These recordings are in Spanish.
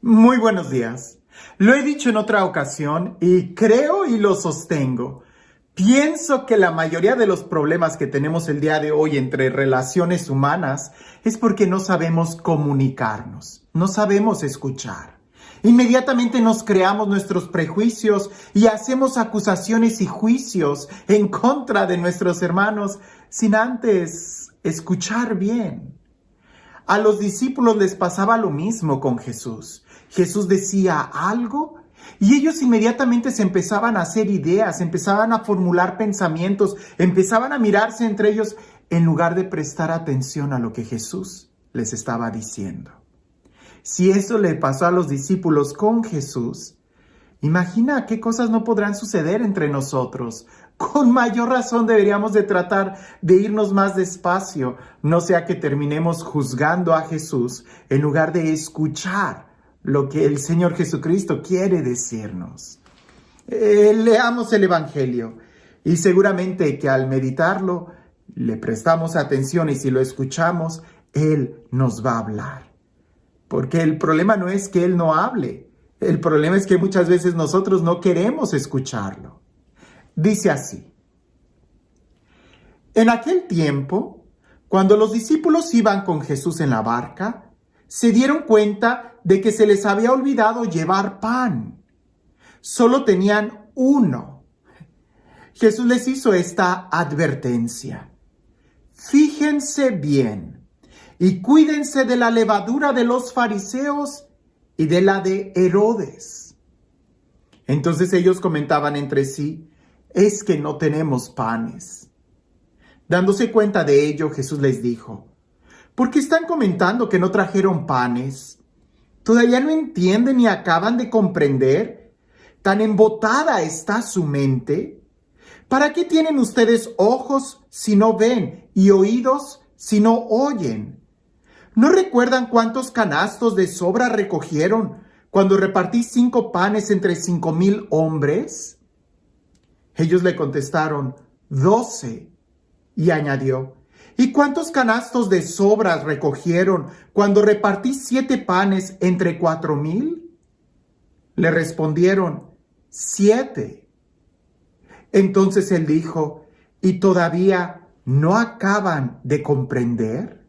Muy buenos días. Lo he dicho en otra ocasión y creo y lo sostengo. Pienso que la mayoría de los problemas que tenemos el día de hoy entre relaciones humanas es porque no sabemos comunicarnos, no sabemos escuchar. Inmediatamente nos creamos nuestros prejuicios y hacemos acusaciones y juicios en contra de nuestros hermanos sin antes escuchar bien. A los discípulos les pasaba lo mismo con Jesús. Jesús decía algo y ellos inmediatamente se empezaban a hacer ideas, empezaban a formular pensamientos, empezaban a mirarse entre ellos en lugar de prestar atención a lo que Jesús les estaba diciendo. Si eso le pasó a los discípulos con Jesús, imagina qué cosas no podrán suceder entre nosotros. Con mayor razón deberíamos de tratar de irnos más despacio, no sea que terminemos juzgando a Jesús en lugar de escuchar lo que el Señor Jesucristo quiere decirnos. Leamos el Evangelio y seguramente que al meditarlo le prestamos atención y si lo escuchamos, Él nos va a hablar. Porque el problema no es que Él no hable, el problema es que muchas veces nosotros no queremos escucharlo. Dice así: en aquel tiempo, cuando los discípulos iban con Jesús en la barca, se dieron cuenta de que se les había olvidado llevar pan. Solo tenían uno. Jesús les hizo esta advertencia: fíjense bien y cuídense de la levadura de los fariseos y de la de Herodes. Entonces ellos comentaban entre sí: es que no tenemos panes. Dándose cuenta de ello, Jesús les dijo: ¿por qué están comentando que no trajeron panes? ¿Todavía no entienden ni acaban de comprender? ¿Tan embotada está su mente? ¿Para qué tienen ustedes ojos si no ven y oídos si no oyen? ¿No recuerdan cuántos canastos de sobra recogieron cuando repartí 5 panes entre 5,000 hombres? Ellos le contestaron: 12. Y añadió: ¿y cuántos canastos de sobras recogieron cuando repartí 7 panes entre 4,000? Le respondieron: 7. Entonces él dijo: ¿y todavía no acaban de comprender?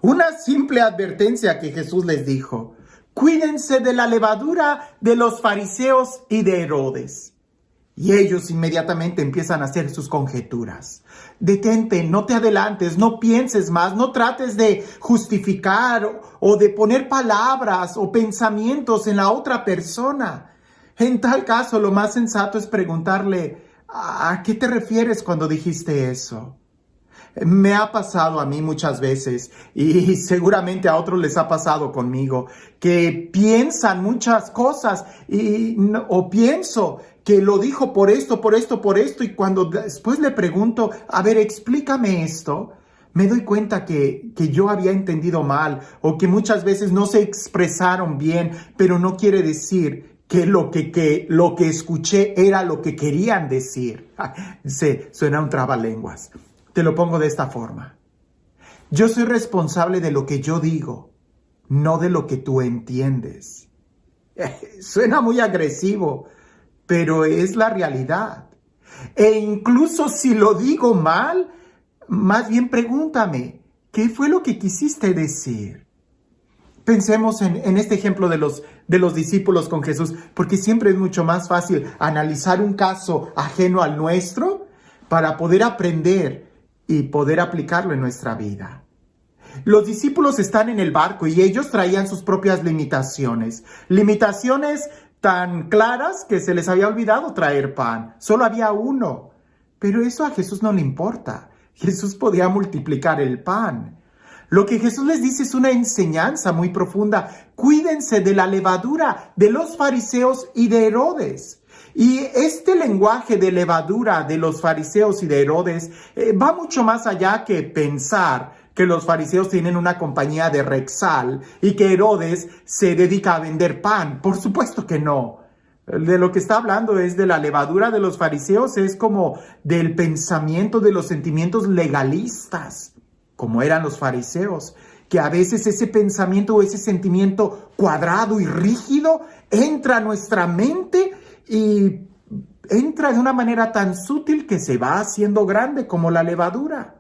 Una simple advertencia que Jesús les dijo: cuídense de la levadura de los fariseos y de Herodes. Y ellos inmediatamente empiezan a hacer sus conjeturas. Detente, no te adelantes, no pienses más, no trates de justificar o de poner palabras o pensamientos en la otra persona. En tal caso, lo más sensato es preguntarle: ¿a qué te refieres cuando dijiste eso? Me ha pasado a mí muchas veces y seguramente a otros les ha pasado conmigo, que piensan muchas cosas o pienso que lo dijo por esto, y cuando después le pregunto: a ver, explícame esto, me doy cuenta que yo había entendido mal o que muchas veces no se expresaron bien, pero no quiere decir que lo que escuché era lo que querían decir. Suena un trabalenguas. Te lo pongo de esta forma: yo soy responsable de lo que yo digo, no de lo que tú entiendes. Suena muy agresivo, pero es la realidad. E incluso si lo digo mal, más bien pregúntame: ¿qué fue lo que quisiste decir? Pensemos en este ejemplo de los discípulos con Jesús, porque siempre es mucho más fácil analizar un caso ajeno al nuestro para poder aprender y poder aplicarlo en nuestra vida. Los discípulos están en el barco y ellos traían sus propias limitaciones tan claras que se les había olvidado traer pan. Solo había uno, pero eso a Jesús no le importa. Jesús podía multiplicar el pan. Lo que Jesús les dice es una enseñanza muy profunda: cuídense de la levadura de los fariseos y de Herodes. Y este lenguaje de levadura de los fariseos y de Herodes va mucho más allá que pensar que los fariseos tienen una compañía de Rexall y que Herodes se dedica a vender pan. Por supuesto que no. De lo que está hablando es de la levadura de los fariseos, es como del pensamiento, de los sentimientos legalistas, como eran los fariseos. que a veces ese pensamiento o ese sentimiento cuadrado y rígido entra a nuestra mente y entra de una manera tan sutil que se va haciendo grande como la levadura.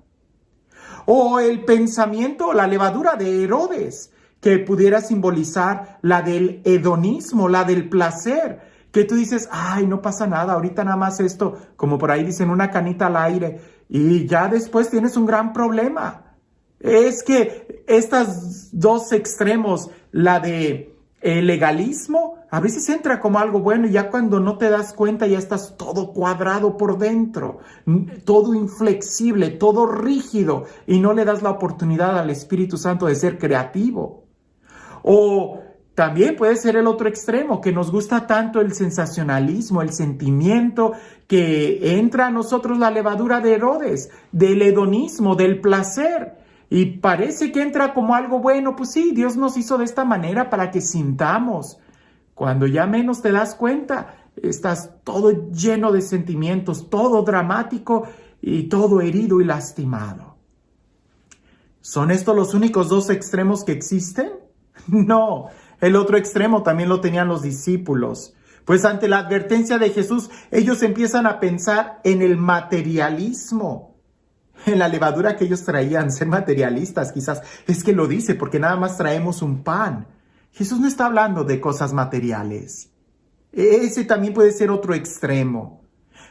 O el pensamiento o la levadura de Herodes, que pudiera simbolizar la del hedonismo, la del placer, que tú dices, ay, no pasa nada, ahorita nada más esto, como por ahí dicen, una canita al aire, y ya después tienes un gran problema. Es que estos dos extremos, la de el legalismo, a veces entra como algo bueno y ya cuando no te das cuenta ya estás todo cuadrado por dentro, todo inflexible, todo rígido y no le das la oportunidad al Espíritu Santo de ser creativo. O también puede ser el otro extremo, que nos gusta tanto el sensacionalismo, el sentimiento, que entra a nosotros la levadura de Herodes, del hedonismo, del placer. Y parece que entra como algo bueno, pues sí, Dios nos hizo de esta manera para que sintamos. Cuando ya menos te das cuenta, estás todo lleno de sentimientos, todo dramático y todo herido y lastimado. ¿Son estos los únicos dos extremos que existen? No, el otro extremo también lo tenían los discípulos. Pues ante la advertencia de Jesús, ellos empiezan a pensar en el materialismo. En la levadura que ellos traían, ser materialistas quizás, es que lo dice porque nada más traemos un pan. Jesús no está hablando de cosas materiales. Ese también puede ser otro extremo.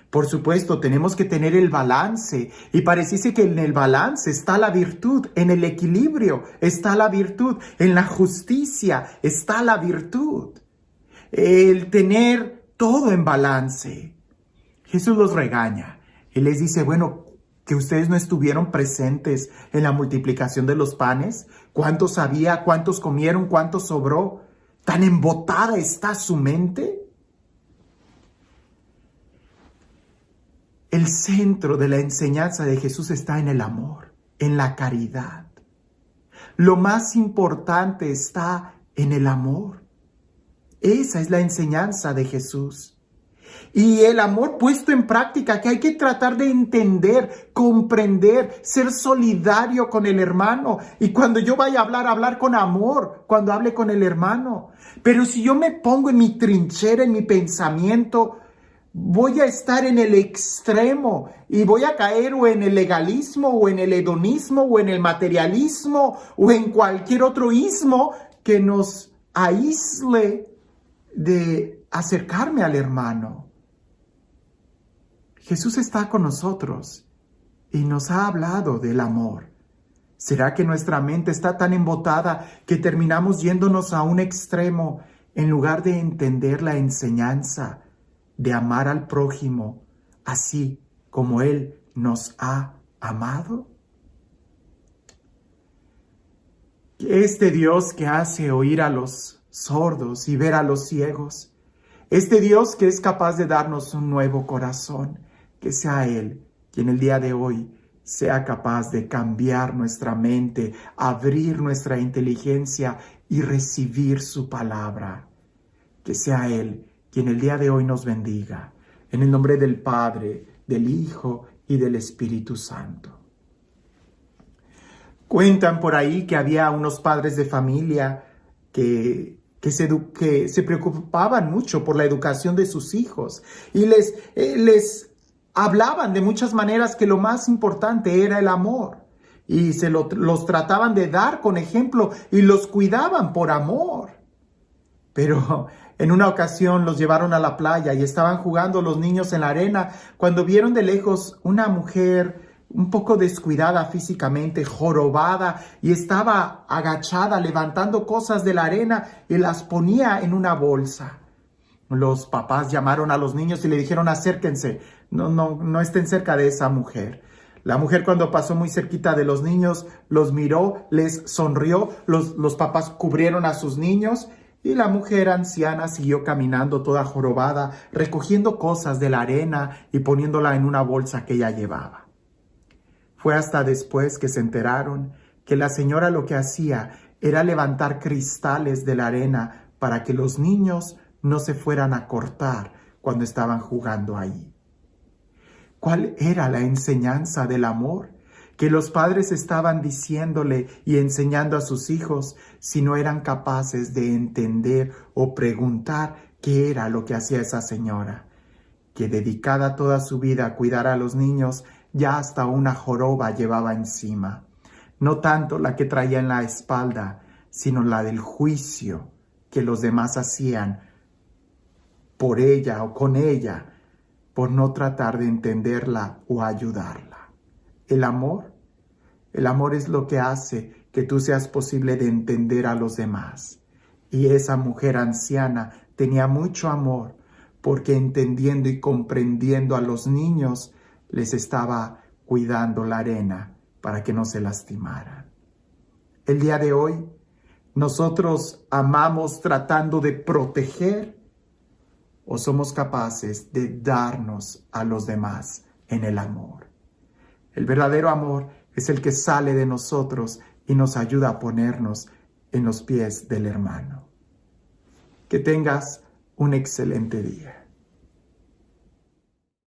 Por supuesto, tenemos que tener el balance y pareciese que en el balance está la virtud, en el equilibrio está la virtud, en la justicia está la virtud. El tener todo en balance. Jesús los regaña y les dice, bueno, que ustedes no estuvieron presentes en la multiplicación de los panes. ¿Cuántos había? ¿Cuántos comieron? ¿Cuánto sobró? ¿Tan embotada está su mente? El centro de la enseñanza de Jesús está en el amor, en la caridad. Lo más importante está en el amor. Esa es la enseñanza de Jesús. Y el amor puesto en práctica, que hay que tratar de entender, comprender, ser solidario con el hermano. Y cuando yo vaya a hablar con amor, cuando hable con el hermano. Pero si yo me pongo en mi trinchera, en mi pensamiento, voy a estar en el extremo y voy a caer o en el legalismo, o en el hedonismo, o en el materialismo, o en cualquier otro ismo que nos aísle de acercarme al hermano. Jesús está con nosotros y nos ha hablado del amor. ¿Será que nuestra mente está tan embotada que terminamos yéndonos a un extremo en lugar de entender la enseñanza de amar al prójimo así como Él nos ha amado? Este Dios que hace oír a los sordos y ver a los ciegos, este Dios que es capaz de darnos un nuevo corazón, que sea Él quien el día de hoy sea capaz de cambiar nuestra mente, abrir nuestra inteligencia y recibir su palabra. Que sea Él quien el día de hoy nos bendiga. En el nombre del Padre, del Hijo y del Espíritu Santo. Cuentan por ahí que había unos padres de familia que se preocupaban mucho por la educación de sus hijos y les hablaban de muchas maneras que lo más importante era el amor y los trataban de dar con ejemplo y los cuidaban por amor. Pero en una ocasión los llevaron a la playa y estaban jugando los niños en la arena cuando vieron de lejos una mujer un poco descuidada físicamente, jorobada, y estaba agachada levantando cosas de la arena y las ponía en una bolsa. Los papás llamaron a los niños y le dijeron, acérquense, no estén cerca de esa mujer. La mujer, cuando pasó muy cerquita de los niños, los miró, les sonrió, los papás cubrieron a sus niños y la mujer anciana siguió caminando toda jorobada, recogiendo cosas de la arena y poniéndola en una bolsa que ella llevaba. Fue hasta después que se enteraron que la señora lo que hacía era levantar cristales de la arena para que los niños no se fueran a cortar cuando estaban jugando ahí. ¿Cuál era la enseñanza del amor? que los padres estaban diciéndole y enseñando a sus hijos si no eran capaces de entender o preguntar qué era lo que hacía esa señora, que dedicada toda su vida a cuidar a los niños, ya hasta una joroba llevaba encima. No tanto la que traía en la espalda, sino la del juicio que los demás hacían por ella o con ella, por no tratar de entenderla o ayudarla. El amor es lo que hace que tú seas posible de entender a los demás. Y esa mujer anciana tenía mucho amor, porque entendiendo y comprendiendo a los niños, les estaba cuidando la arena para que no se lastimaran. El día de hoy, nosotros amamos tratando de proteger, o somos capaces de darnos a los demás en el amor. El verdadero amor es el que sale de nosotros y nos ayuda a ponernos en los pies del hermano. Que tengas un excelente día.